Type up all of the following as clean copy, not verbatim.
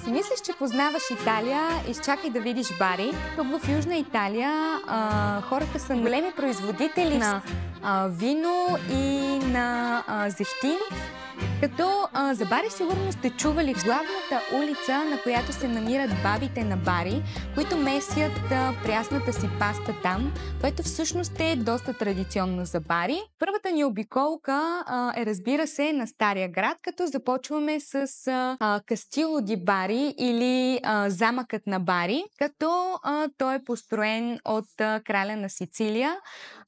си мислиш, че познаваш Италия, изчакай да видиш Бари. Тук в Южна Италия хората са големи производители на вино и на зехтин. Като за Бари сигурно сте чували главната улица, на която се намират бабите на Бари, които месят прясната си паста там, което всъщност е доста традиционно за Бари. Първата ни обиколка е, разбира се, на Стария град, като започваме с Кастило ди Бари или замъкът на Бари, като той е построен от краля на Сицилия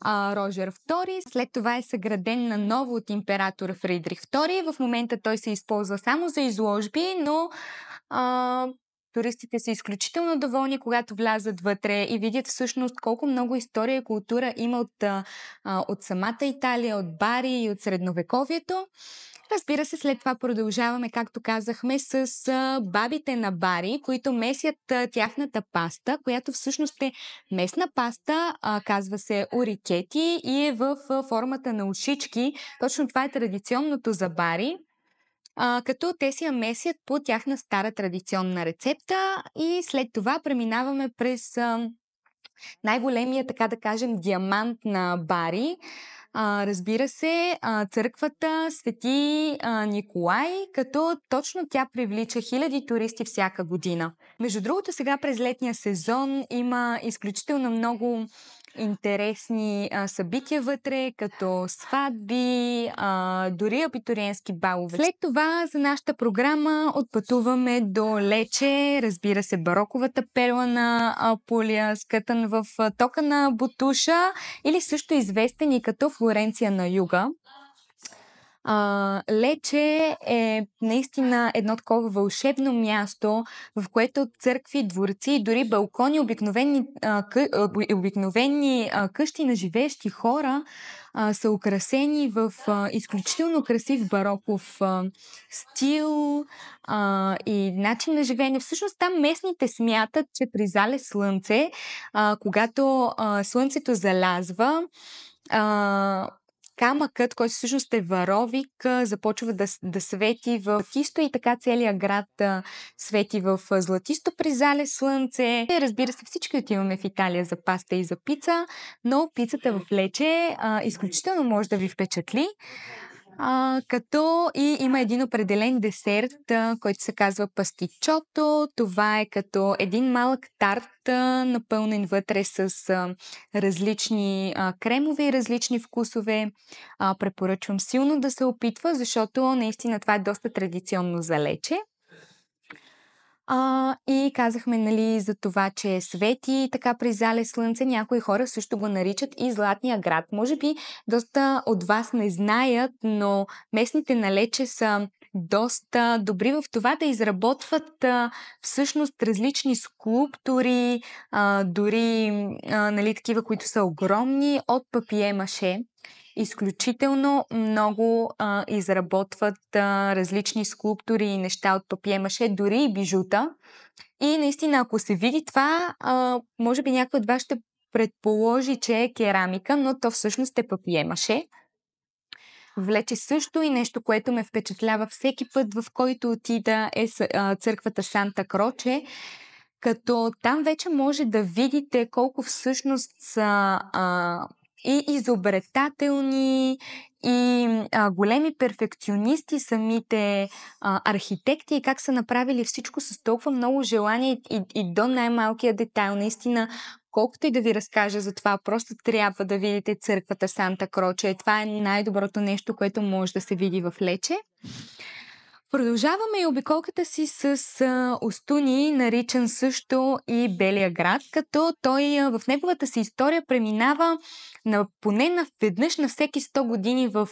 Рожер II. След това е съграден наново от император Фридрих II. В момента той се използва само за изложби, но туристите са изключително доволни, когато влязат вътре и видят всъщност колко много история и култура има от самата Италия, от Бари и от средновековието. Разбира се, след това продължаваме, както казахме, с бабите на Бари, които месят тяхната паста, която всъщност е местна паста, казва се орикети и е в формата на ушички. Точно това е традиционното за Бари, като те си я месят по тяхна стара традиционна рецепта и след това преминаваме през най-големия, така да кажем, диамант на Бари. Разбира се, църквата Свети Николай, като точно тя привлича хиляди туристи всяка година. Между другото, сега през летния сезон има изключително много интересни събития вътре, като сватби, дори абитуриентски балове. След това за нашата програма отпътуваме до Лече, разбира се, бароковата перла на Апулия, скътан в тока на Бутуша, или също известен и като Флоренция на юга. Лече е наистина едно такова вълшебно място, в което църкви, дворци, дори балкони, обикновени къщи на живеещи хора са украсени в изключително красив бароков стил и начин на живеене. Всъщност там местните смятат, че при залез слънце, когато слънцето залязва, камъкът, който всъщност е варовик, започва да свети в златисто и така целият град свети в златисто при залез слънце. Разбира се, всички отиваме в Италия за паста и за пица, но пицата в Лече изключително може да ви впечатли. Като и има един определен десерт, който се казва пастичото. Това е като един малък тарт, напълнен вътре с различни кремове и различни вкусове. Препоръчвам силно да се опитва, защото наистина това е доста традиционно за Лече. И казахме, нали, за това, че свети така при залез слънце. Някои хора също го наричат и Златния град. Може би доста от вас не знаят, но местните на Лече са доста добри в това да изработват всъщност различни скулптури, дори нали, такива, които са огромни, от папие-маше. Изключително много изработват различни скулптури и неща от папие-маше, дори и бижута. И наистина, ако се види това, може би някой от вас ще предположи, че е керамика, но то всъщност е папие-маше. Влече също и нещо, което ме впечатлява всеки път, в който отида, е църквата Санта Кроче, като там вече може да видите колко всъщност са и изобретателни, и големи перфекционисти самите архитекти и как са направили всичко с толкова много желание и до най-малкия детайл. Наистина, колкото и да ви разкажа за това, просто трябва да видите църквата Санта Кроче. Това е най-доброто нещо, което може да се види в Лече. Продължаваме и обиколката си с Остуни, наричан също и Белия град, като той в неговата си история преминава поне веднъж на всеки 100 години в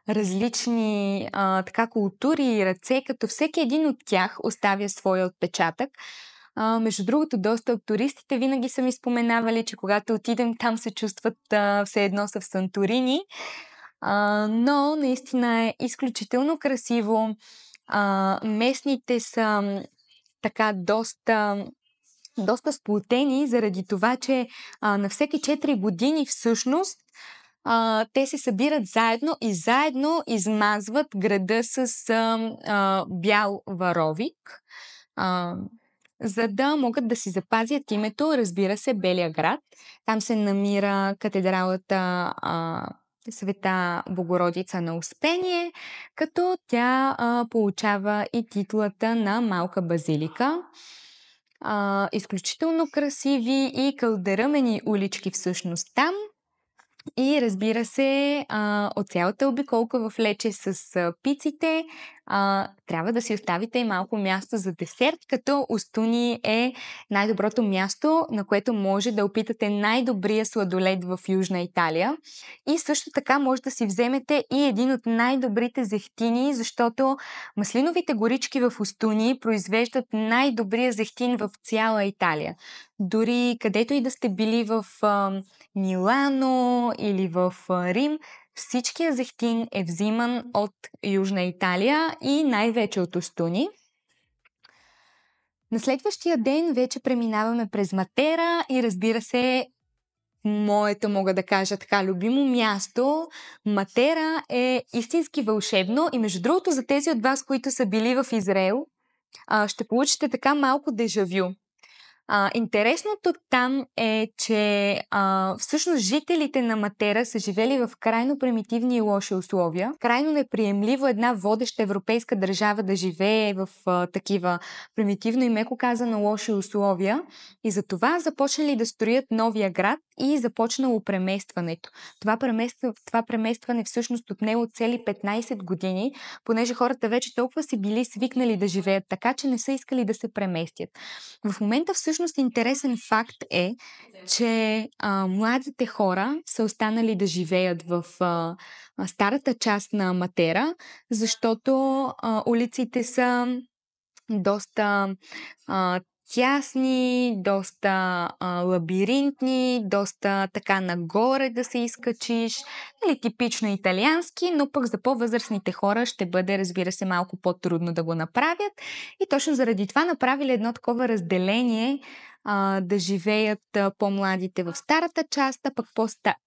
различни така култури и ръце, като всеки един от тях оставя своя отпечатък. Между другото, доста от туристите винаги са ми споменавали, че когато отидем там се чувстват все едно са в Санторини. Но наистина е изключително красиво. Местните са така доста сплотени, заради това, че на всеки 4 години всъщност те се събират заедно и заедно измазват града с бял варовик, а, за да могат да си запазят името, разбира се, Белия град. Там се намира катедралата Света Богородица на Успение, като тя получава и титлата на малка базилика. Изключително красиви и кълдерамени улички всъщност там. И разбира се, от цялата обиколка в Лече с пиците, трябва да си оставите и малко място за десерт, като Устуни е най-доброто място, на което може да опитате най-добрия сладолед в Южна Италия. И също така може да си вземете и един от най-добрите зехтини, защото маслиновите горички в Устуни произвеждат най-добрия зехтин в цяла Италия. Дори където и да сте били в Милано или в Рим, всичкия зехтин е взиман от Южна Италия и най-вече от Устуни. На следващия ден вече преминаваме през Матера и разбира се, моето, мога да кажа така, любимо място. Матера е истински вълшебно и между другото за тези от вас, които са били в Израел, ще получите така малко дежавю. Интересното там е, че всъщност жителите на Матера са живели в крайно примитивни и лоши условия. Крайно неприемливо една водеща европейска държава да живее в такива примитивно и меко казано лоши условия. И затова започнали да строят новия град и започнало преместването. Това преместване всъщност отнело цели 15 години, понеже хората вече толкова си били свикнали да живеят така, че не са искали да се преместят. В момента всъщност интересен факт е, че младите хора са останали да живеят в старата част на Матера, защото улиците са доста тясни, доста лабиринтни, доста така нагоре да се изкачиш, нали, типично италиански, но пък за по-възрастните хора ще бъде, разбира се, малко по-трудно да го направят. И точно заради това направили едно такова разделение, да живеят по-младите в старата част, а пък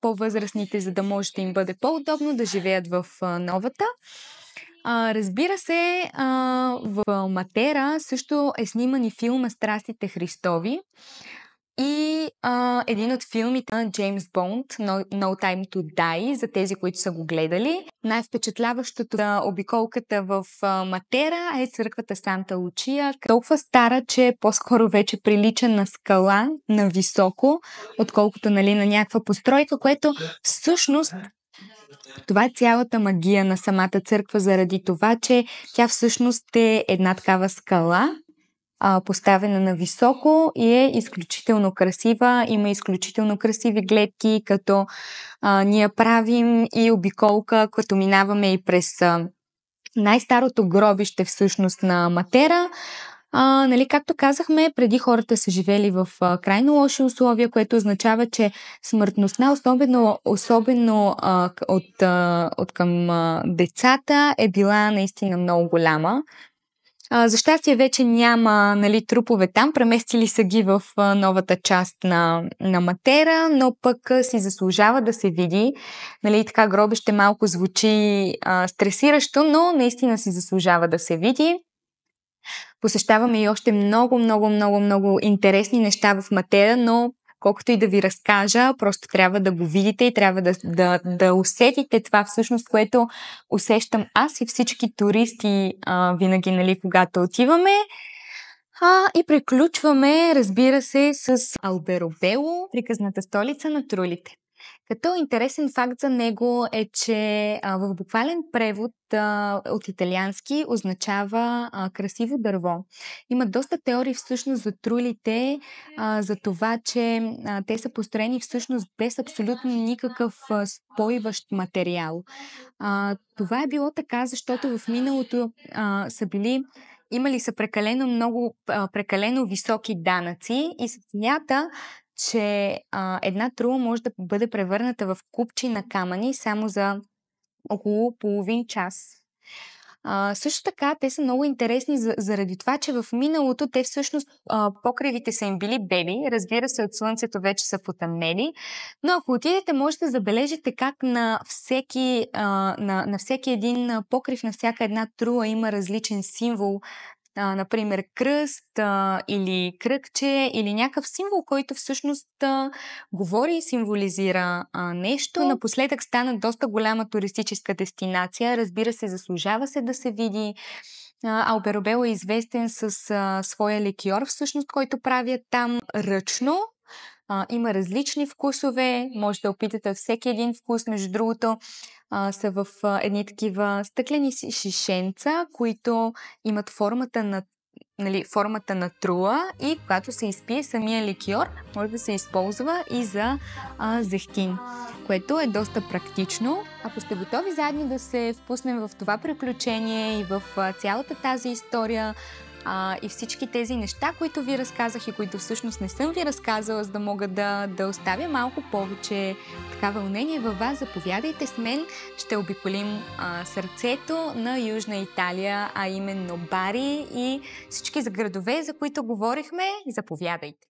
по-възрастните, за да може да им бъде по-удобно да живеят в новата. Разбира се, в Матера също е сниман и филма „Страстите Христови“ и един от филмите на Джеймс Бонд, No Time to Die, за тези, които са го гледали. Най-впечатляващото за обиколката в Матера е църквата Санта Лучия. Толкова стара, че е по-скоро вече прилича на скала, на високо, отколкото нали, на някаква постройка, което всъщност това е цялата магия на самата църква, заради това, че тя всъщност е една такава скала, поставена на високо и е изключително красива. Има изключително красиви гледки, като ние правим и обиколка, като минаваме и през най-старото гробище всъщност на Матера. Нали, както казахме, преди хората са живели в крайно лоши условия, което означава, че смъртността, особено от към децата, е била наистина много голяма. За щастие вече няма нали, трупове там, преместили са ги в новата част на Матера, но пък си заслужава да се види. Нали, така гробище малко звучи стресиращо, но наистина си заслужава да се види. Посещаваме и още много интересни неща в Матера, но колкото и да ви разкажа, просто трябва да го видите и трябва да усетите това всъщност, което усещам аз и всички туристи винаги, нали, когато отиваме. И приключваме, разбира се, с Алберобело, приказната столица на трулите. Като интересен факт за него е, че в буквален превод от италиански означава красиво дърво. Има доста теории всъщност за трулите, за това, че те са построени всъщност без абсолютно никакъв спойващ материал. Това е било така, защото в миналото имали са прекалено високи данъци и се смята, че една трула може да бъде превърната в купчи на камъни само за около половин час. Също така, те са много интересни заради това, че в миналото те всъщност покривите са им били бели, разбира се, от слънцето вече са потъмнели, но ако отидете, можете да забележите как на всеки един покрив, на всяка една труа има различен символ, например кръст или кръгче или някакъв символ, който всъщност говори и символизира нещо. Напоследък стана доста голяма туристическа дестинация. Разбира се, заслужава се да се види. Алберобел е известен с своя ликьор, всъщност, който правят там ръчно. Има различни вкусове, може да опитате всеки един вкус. Между другото, са в едни такива стъклени шишенца, които имат формата на труа, и когато се изпие самия ликьор, може да се използва и за зехтин, което е доста практично. Ако сте готови заедно да се впуснем в това приключение и в цялата тази история, и всички тези неща, които ви разказах и които всъщност не съм ви разказала, за да мога да оставя малко повече така вълнение във вас, заповядайте с мен. Ще обиколим сърцето на Южна Италия, а именно Бари и всички градове, за които говорихме. Заповядайте!